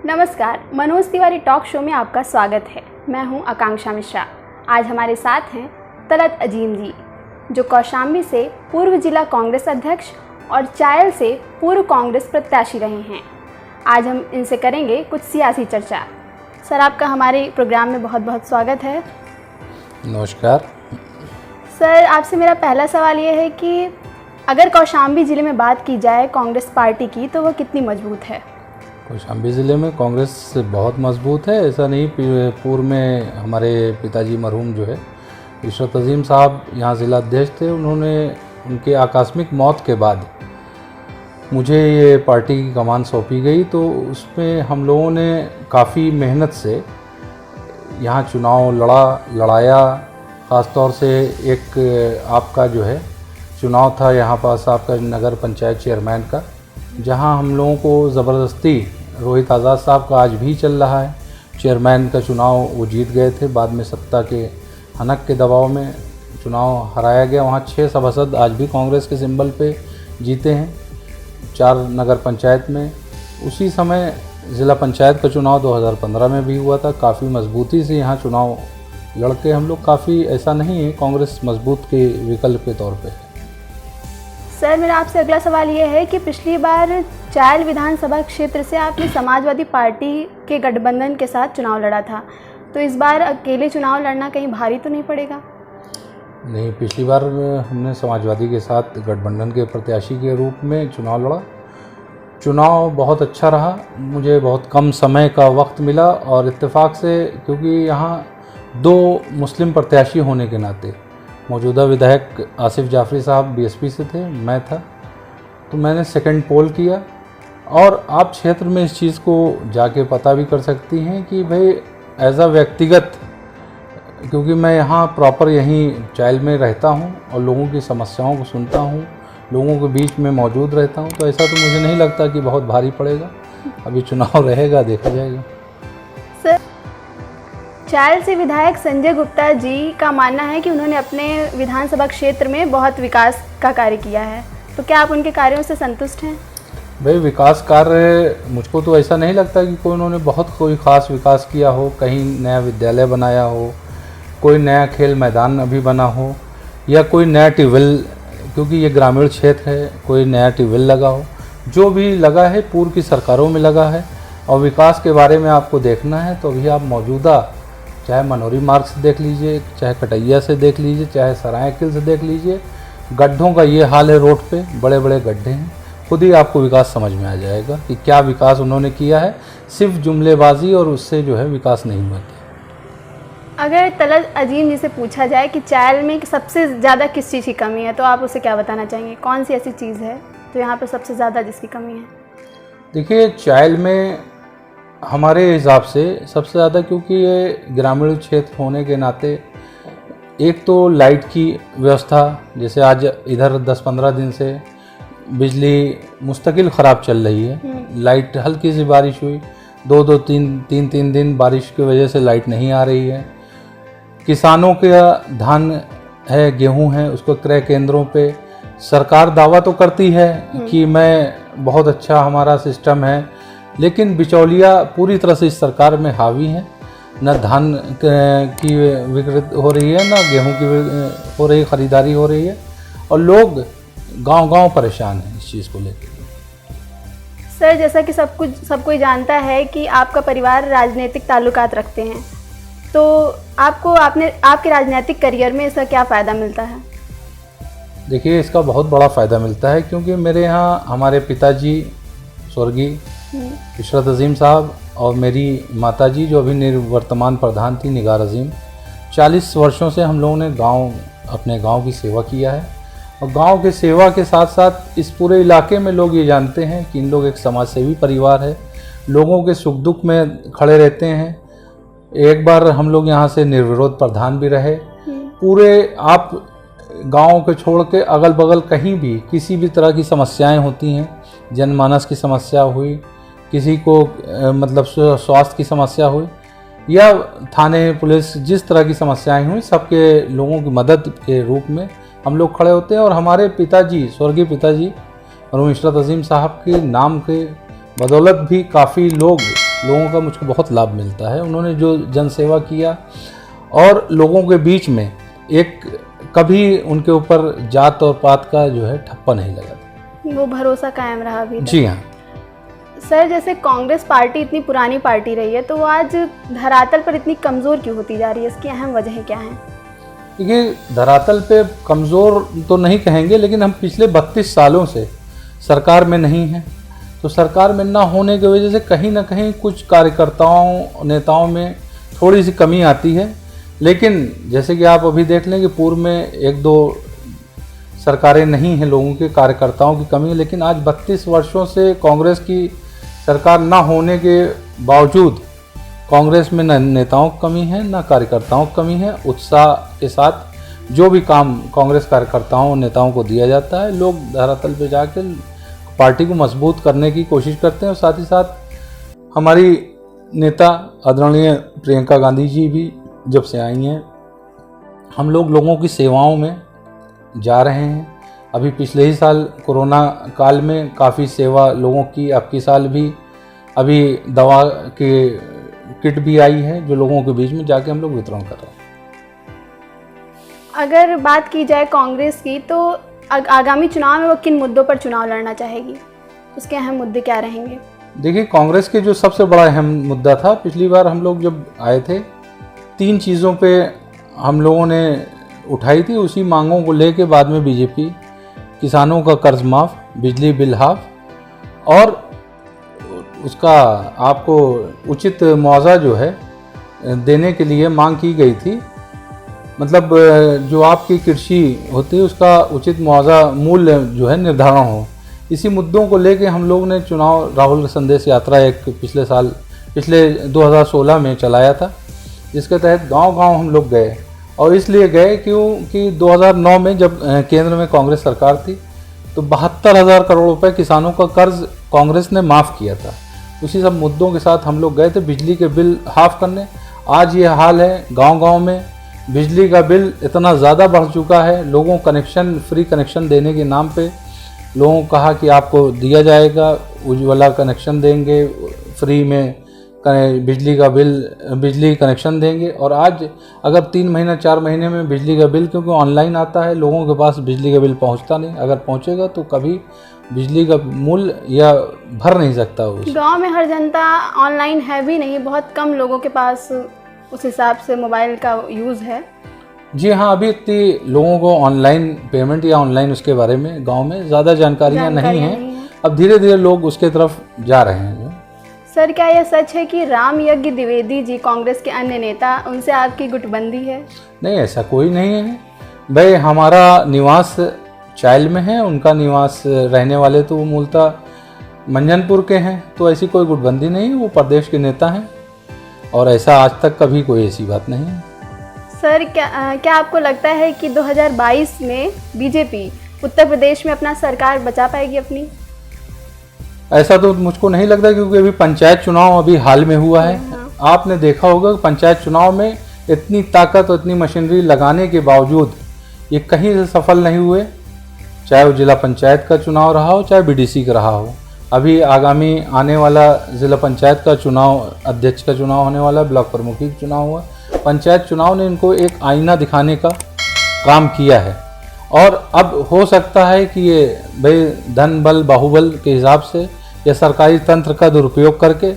नमस्कार, Manoj Tiwari talk show में आपका स्वागत है। मैं हूं आकांक्षा मिश्रा। आज हमारे साथ हैं तलत अजीम जी, जो कौशाम्बी से पूर्व जिला कांग्रेस अध्यक्ष और चायल से पूर्व कांग्रेस प्रत्याशी रहे हैं। आज हम इनसे करेंगे कुछ सियासी चर्चा। सर, आपका हमारे प्रोग्राम में बहुत बहुत स्वागत है। नमस्कार सर, आपसे मेरा पहला सवाल ये है कि अगर कौशाम्बी ज़िले में बात की जाए कांग्रेस पार्टी की, तो वो कितनी मजबूत है? कौशाम्बी ज़िले में कांग्रेस बहुत मजबूत है। ऐसा नहीं, पूर्व में हमारे पिताजी मरहूम जो है इशरत अजीम साहब यहाँ ज़िला अध्यक्ष थे। उनके आकस्मिक मौत के बाद मुझे ये पार्टी की कमान सौंपी गई, तो उसमें हम लोगों ने काफ़ी मेहनत से यहाँ चुनाव लड़ाया। ख़ास तौर से एक आपका जो है चुनाव था यहाँ पास आपका नगर पंचायत चेयरमैन का, जहाँ हम लोगों को ज़बरदस्ती रोहित आज़ाद साहब का आज भी चल रहा है चेयरमैन का चुनाव, वो जीत गए थे। बाद में सत्ता के हनक के दबाव में चुनाव हराया गया। वहाँ 6 सभासद आज भी कांग्रेस के सिंबल पे जीते हैं 4 नगर पंचायत में। उसी समय ज़िला पंचायत का चुनाव 2015 में भी हुआ था। काफ़ी मजबूती से यहाँ चुनाव लड़के हम लोग, काफ़ी ऐसा नहीं है कांग्रेस मजबूत के विकल्प के तौर पे। सर, मेरा आपसे अगला सवाल ये है कि पिछली बार चायल विधानसभा क्षेत्र से आपने समाजवादी पार्टी के गठबंधन के साथ चुनाव लड़ा था, तो इस बार अकेले चुनाव लड़ना कहीं भारी तो नहीं पड़ेगा? नहीं, पिछली बार हमने समाजवादी के साथ गठबंधन के प्रत्याशी के रूप में चुनाव लड़ा। चुनाव बहुत अच्छा रहा, मुझे बहुत कम समय का वक्त मिला और इत्तेफाक से, क्योंकि यहाँ 2 मुस्लिम प्रत्याशी होने के नाते मौजूदा विधायक आसिफ जाफरी साहब बीएसपी से थे, मैं था, तो मैंने सेकंड पोल किया। और आप क्षेत्र में इस चीज़ को जाके पता भी कर सकती हैं कि भाई एज अ व्यक्तिगत, क्योंकि मैं यहाँ प्रॉपर यहीं चायल में रहता हूँ और लोगों की समस्याओं को सुनता हूँ, लोगों के बीच में मौजूद रहता हूँ, तो ऐसा तो मुझे नहीं लगता कि बहुत भारी पड़ेगा। अभी चुनाव रहेगा, देखा जाएगा। सर, चायल से विधायक संजय गुप्ता जी का मानना है कि उन्होंने अपने विधानसभा क्षेत्र में बहुत विकास का कार्य किया है, तो क्या आप उनके कार्यों से संतुष्ट हैं? भाई, विकास कार्य मुझको तो ऐसा नहीं लगता कि उन्होंने कोई ख़ास विकास किया हो। कहीं नया विद्यालय बनाया हो, कोई नया खेल मैदान अभी बना हो, या कोई नया ट्यूबवेल, क्योंकि ये ग्रामीण क्षेत्र है, कोई नया ट्यूबवेल लगा हो। जो भी लगा है पूर्व की सरकारों में लगा है। और विकास के बारे में आपको देखना है तो अभी आप मौजूदा चाहे मनोरी मार्ग से देख लीजिए, चाहे कटैया से देख लीजिए, चाहे सरायकिल से देख लीजिए, गड्ढों का ये हाल है। रोड पे बड़े बड़े गड्ढे हैं। खुद ही आपको विकास समझ में आ जाएगा कि क्या विकास उन्होंने किया है। सिर्फ जुमलेबाजी और उससे जो है विकास नहीं होता। अगर तलत अजीम जी से पूछा जाए कि चायल में सबसे ज़्यादा किस चीज़ की कमी है, तो आप उसे क्या बताना चाहेंगे? कौन सी ऐसी चीज़ है तो यहाँ पर सबसे ज़्यादा जिसकी कमी है? देखिए, चायल में हमारे हिसाब से सबसे ज़्यादा, क्योंकि ये ग्रामीण क्षेत्र होने के नाते, एक तो लाइट की व्यवस्था, जैसे आज इधर 10-15 दिन से बिजली मुस्तकिल ख़राब चल रही है। लाइट, हल्की सी बारिश हुई, 2-3 दिन बारिश की वजह से लाइट नहीं आ रही है। किसानों का धान है, गेहूं है, उसको क्रय केंद्रों पे सरकार दावा तो करती है कि मैं बहुत अच्छा हमारा सिस्टम है, लेकिन बिचौलिया पूरी तरह से इस सरकार में हावी है। न धान की विक्रेत हो रही है, न गेहूं की हो रही ख़रीदारी हो रही है, और लोग गांव-गांव परेशान हैं इस चीज़ को लेकर। सर, जैसा कि सब कोई जानता है कि आपका परिवार राजनीतिक ताल्लुकात रखते हैं, तो आपके राजनीतिक करियर में इसका क्या फ़ायदा मिलता है? देखिए, इसका बहुत बड़ा फ़ायदा मिलता है, क्योंकि मेरे यहाँ हमारे पिताजी स्वर्गीय इशरत अजीम साहब और मेरी माताजी, जो अभी निवर्तमान प्रधान थी निगार अजीम, 40 वर्षों से हम लोगों ने अपने गांव की सेवा किया है। और गांव के सेवा के साथ साथ इस पूरे इलाके में लोग ये जानते हैं कि इन लोग एक समाजसेवी परिवार है, लोगों के सुख दुख में खड़े रहते हैं। एक बार हम लोग यहाँ से निर्विरोध प्रधान भी रहे। पूरे आप गांव के छोड़ के अगल बगल कहीं भी किसी भी तरह की समस्याएं होती हैं, जनमानस की समस्या हुई, किसी को मतलब स्वास्थ्य की समस्या हुई, या थाने पुलिस जिस तरह की समस्याएं हुई, सबके लोगों की मदद के रूप में हम लोग खड़े होते हैं। और हमारे पिताजी, स्वर्गीय पिताजी मरहूम इशरत अजीम साहब के नाम के बदौलत भी काफ़ी लोग लोगों का मुझको बहुत लाभ मिलता है। उन्होंने जो जनसेवा किया और लोगों के बीच में एक कभी उनके ऊपर जात और पात का जो है ठप्पा नहीं लगा था। वो भरोसा कायम रहा अभी तक। जी हाँ। सर, जैसे कांग्रेस पार्टी इतनी पुरानी पार्टी रही है, तो वो आज धरातल पर इतनी कमज़ोर क्यों होती जा रही है? इसकी अहम वजह क्या है? देखिए, धरातल पे कमज़ोर तो नहीं कहेंगे, लेकिन हम पिछले 32 सालों से सरकार में नहीं हैं। तो सरकार में ना होने की वजह से कहीं ना कहीं कुछ कार्यकर्ताओं नेताओं में थोड़ी सी कमी आती है। लेकिन जैसे कि आप अभी देख लें कि पूर्व में 1-2 सरकारें नहीं हैं, लोगों के कार्यकर्ताओं की कमी है। लेकिन आज 32 वर्षों से कांग्रेस की सरकार ना होने के बावजूद कांग्रेस में न नेताओं की कमी है, न कार्यकर्ताओं की कमी है। उत्साह के साथ जो भी काम कांग्रेस कार्यकर्ताओं और नेताओं को दिया जाता है, लोग धरातल पे जाकर पार्टी को मजबूत करने की कोशिश करते हैं। और साथ ही साथ हमारी नेता आदरणीय प्रियंका गांधी जी भी जब से आई हैं, हम लोगों की सेवाओं में जा रहे हैं। अभी पिछले ही साल कोरोना काल में काफ़ी सेवा लोगों की, अब की साल भी अभी दवा के किट भी आई है जो लोगों के बीच में जाके हम लोग वितरण कर रहे हैं। अगर बात की जाए कांग्रेस की, तो आगामी चुनाव में वो किन मुद्दों पर चुनाव लड़ना चाहेगी? उसके अहम मुद्दे क्या रहेंगे? देखिए, कांग्रेस के जो सबसे बड़ा अहम मुद्दा था, पिछली बार हम लोग जब आए थे 3 चीज़ों पे हम लोगों ने उठाई थी। उसी मांगों को लेके बाद में बीजेपी किसानों का कर्ज माफ़, बिजली बिल हाफ और उसका आपको उचित मुआवजा जो है देने के लिए मांग की गई थी। मतलब जो आपकी कृषि होती है उसका उचित मुआवजा मूल्य जो है निर्धारण हो। इसी मुद्दों को लेके हम लोग ने चुनाव राहुल संदेश यात्रा एक पिछले 2016 में चलाया था, जिसके तहत गांव-गांव हम लोग गए। और इसलिए गए क्योंकि 2009 में जब केंद्र में कांग्रेस सरकार थी तो 72,000 करोड़ रुपए किसानों का कर्ज कांग्रेस ने माफ़ किया था। उसी सब मुद्दों के साथ हम लोग गए थे बिजली के बिल हाफ करने। आज ये हाल है, गांव-गांव में बिजली का बिल इतना ज़्यादा बढ़ चुका है। लोगों कनेक्शन, फ्री कनेक्शन देने के नाम पे लोगों को कहा कि आपको दिया जाएगा, उज्ज्वला कनेक्शन देंगे, फ्री में बिजली कनेक्शन देंगे। और आज अगर 3 महीना 4 महीने में बिजली का बिल, क्योंकि ऑनलाइन आता है, लोगों के पास बिजली का बिल पहुंचता नहीं। अगर पहुंचेगा तो कभी बिजली का मूल्य या भर नहीं सकता। गांव में हर जनता ऑनलाइन है भी नहीं, बहुत कम लोगों के पास उस हिसाब से मोबाइल का यूज़ है। जी हाँ, अभी इतनी लोगों को ऑनलाइन पेमेंट या ऑनलाइन उसके बारे में गांव में ज़्यादा जानकारियाँ नहीं हैं। अब धीरे धीरे लोग उसके तरफ जा रहे हैं। सर, क्या यह सच है कि राम यज्ञ द्विवेदी जी कांग्रेस के अन्य नेता, उनसे आपकी गुटबंदी है? नहीं, ऐसा कोई नहीं है भाई। हमारा निवास चाइल में है, उनका निवास रहने वाले तो वो मूलतः मंजनपुर के हैं। तो ऐसी कोई गुटबंदी नहीं है, वो प्रदेश के नेता हैं और ऐसा आज तक कभी कोई ऐसी बात नहीं है। सर, क्या आपको लगता है कि 2022 में बीजेपी उत्तर प्रदेश में अपना सरकार बचा पाएगी अपनी? ऐसा तो मुझको नहीं लगता, क्योंकि अभी पंचायत चुनाव अभी हाल में हुआ है। आपने देखा होगा कि पंचायत चुनाव में इतनी ताकत और इतनी मशीनरी लगाने के बावजूद ये कहीं से सफल नहीं हुए, चाहे वो जिला पंचायत का चुनाव रहा हो, चाहे बीडीसी का रहा हो। अभी आगामी आने वाला जिला पंचायत का चुनाव, अध्यक्ष का चुनाव होने वाला, ब्लॉक प्रमुखी का चुनाव हुआ। पंचायत चुनाव ने इनको एक आईना दिखाने का काम किया है। और अब हो सकता है कि ये भाई धन बल बाहुबल के हिसाब से या सरकारी तंत्र का दुरुपयोग करके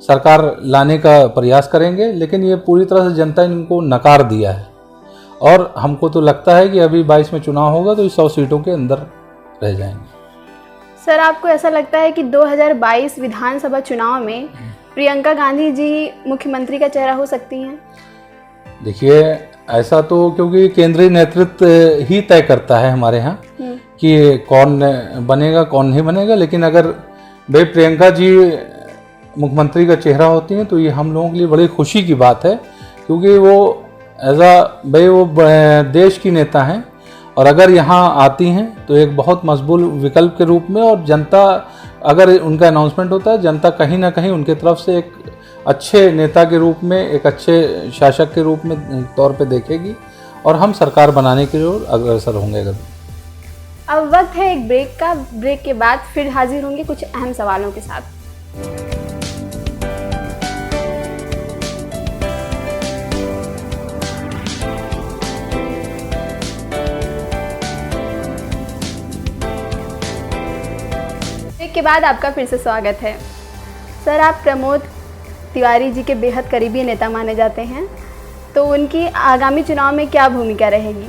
सरकार लाने का प्रयास करेंगे, लेकिन ये पूरी तरह से जनता ने इनको नकार दिया है। और हमको तो लगता है कि अभी 22 में चुनाव होगा तो 100 सीटों के अंदर रह जाएंगे। सर, आपको ऐसा लगता है कि 2022 विधानसभा चुनाव में प्रियंका गांधी जी मुख्यमंत्री का चेहरा हो सकती हैं? देखिए, ऐसा तो क्योंकि केंद्रीय नेतृत्व ही तय करता है हमारे यहाँ कि कौन बनेगा कौन नहीं बनेगा। लेकिन अगर भाई प्रियंका जी मुख्यमंत्री का चेहरा होती हैं तो ये हम लोगों के लिए बड़ी खुशी की बात है, क्योंकि वो भाई वो देश की नेता हैं और अगर यहाँ आती हैं तो एक बहुत मजबूत विकल्प के रूप में, और जनता अगर उनका अनाउंसमेंट होता है, जनता कहीं ना कहीं उनके तरफ से एक अच्छे नेता के रूप में, एक अच्छे शासक के रूप में तौर पे देखेगी और हम सरकार बनाने की ओर अग्रसर होंगे। अब वक्त है एक ब्रेक का। ब्रेक के बाद फिर हाजिर होंगे कुछ अहम सवालों के साथ। ब्रेक के बाद आपका फिर से स्वागत है। सर, आप प्रमोद तिवारी जी के बेहद करीबी नेता माने जाते हैं, तो उनकी आगामी चुनाव में क्या भूमिका रहेगी?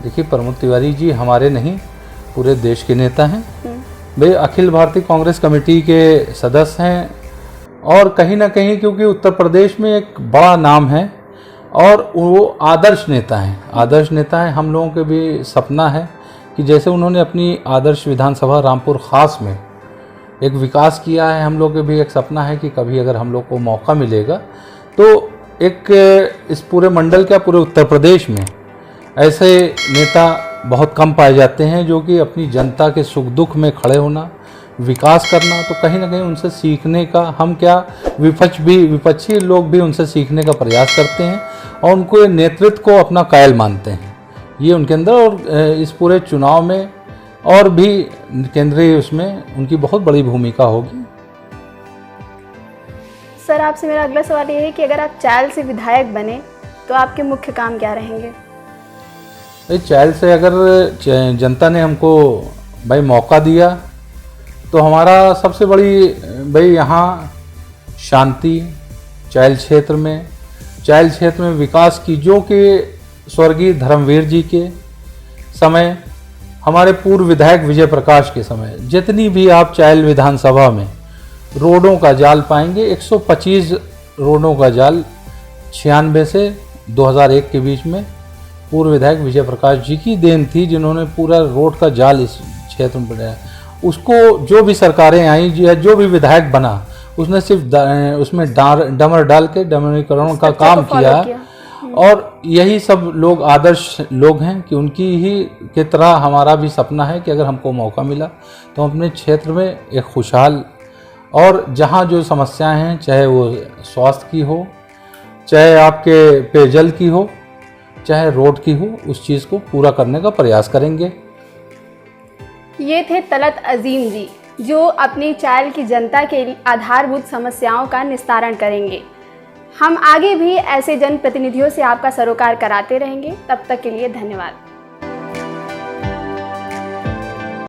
देखिए, प्रमोद तिवारी जी हमारे नहीं, पूरे देश के नेता हैं। वे अखिल भारतीय कांग्रेस कमेटी के सदस्य हैं और कहीं ना कहीं क्योंकि उत्तर प्रदेश में एक बड़ा नाम है और वो आदर्श नेता हैं। आदर्श नेता हैं। हम लोगों के भी सपना है कि जैसे उन्होंने अपनी आदर्श विधानसभा रामपुर खास में एक विकास किया है, हम लोग के भी एक सपना है कि कभी अगर हम लोग को मौका मिलेगा तो एक इस पूरे मंडल क्या पूरे उत्तर प्रदेश में ऐसे नेता बहुत कम पाए जाते हैं जो कि अपनी जनता के सुख दुख में खड़े होना, विकास करना, तो कहीं ना कहीं उनसे सीखने का, हम क्या विपक्षी लोग भी उनसे सीखने का प्रयास करते हैं और उनको नेतृत्व को अपना कायल मानते हैं। ये उनके अंदर और इस पूरे चुनाव में और भी केंद्रीय उसमें उनकी बहुत बड़ी भूमिका होगी। सर, आपसे मेरा अगला सवाल ये है कि अगर आप चायल से विधायक बने तो आपके मुख्य काम क्या रहेंगे? चायल से अगर जनता ने हमको भाई मौका दिया तो हमारा सबसे बड़ी भाई यहाँ शांति, चायल क्षेत्र में विकास की, जो कि स्वर्गीय धर्मवीर जी के समय, हमारे पूर्व विधायक विजय प्रकाश के समय, जितनी भी आप चायल विधानसभा में रोडों का जाल पाएंगे, 125 रोडों का जाल 96 से 2001 के बीच में पूर्व विधायक विजय प्रकाश जी की देन थी, जिन्होंने पूरा रोड का जाल इस क्षेत्र में बनाया। उसको जो भी सरकारें आई, जो भी विधायक बना, उसने सिर्फ उसमें डमर डाल के डमरीकरण का काम किया। और यही सब लोग आदर्श लोग हैं कि उनकी ही की तरह हमारा भी सपना है कि अगर हमको मौका मिला तो हम अपने क्षेत्र में एक खुशहाल और जहाँ जो समस्याएं हैं, चाहे वो स्वास्थ्य की हो, चाहे आपके पेयजल की हो, चाहे रोड की हो, उस चीज़ को पूरा करने का प्रयास करेंगे। ये थे तलत अजीम जी, जो अपनी चायल की जनता के आधारभूत समस्याओं का निस्तारण करेंगे। हम आगे भी ऐसे जनप्रतिनिधियों से आपका सरोकार कराते रहेंगे। तब तक के लिए धन्यवाद।